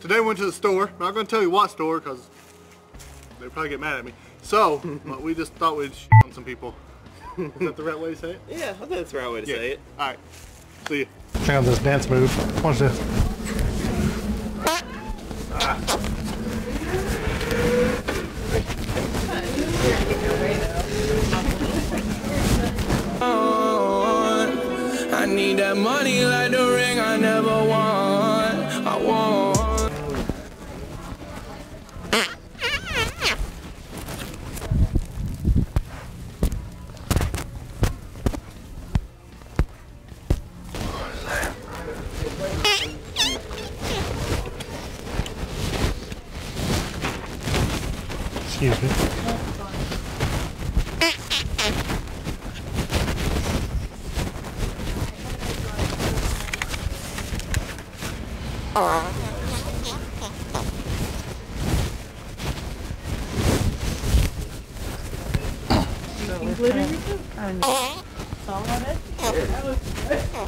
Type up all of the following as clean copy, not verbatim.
today we went to the store. I'm not going to tell you what store because they'd probably get mad at me. So, but we just thought we'd shit on some people. Is that the right way to say it? Yeah, I think that's the right way to say it. Alright, see you. Check out this dance move. Watch this. I need that money like the ring I never won. I want. Excuse me. Including you? Saw it? That was good.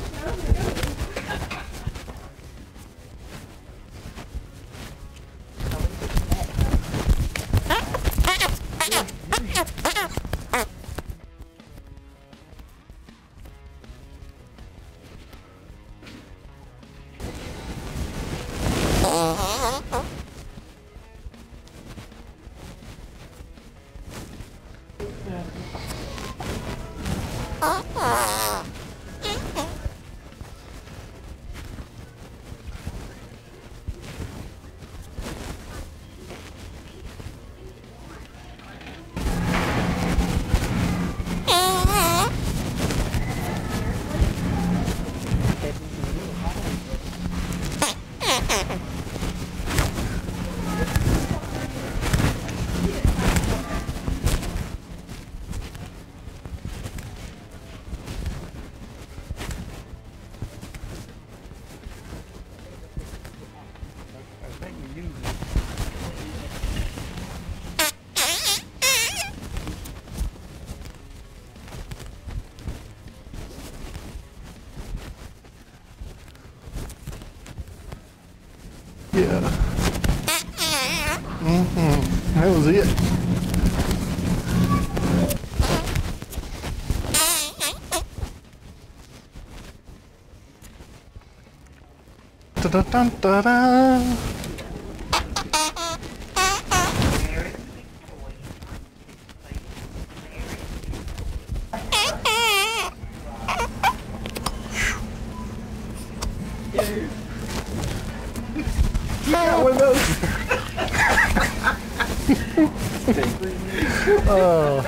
Yeah. That was it. Da da da da da. You got one of those. Oh.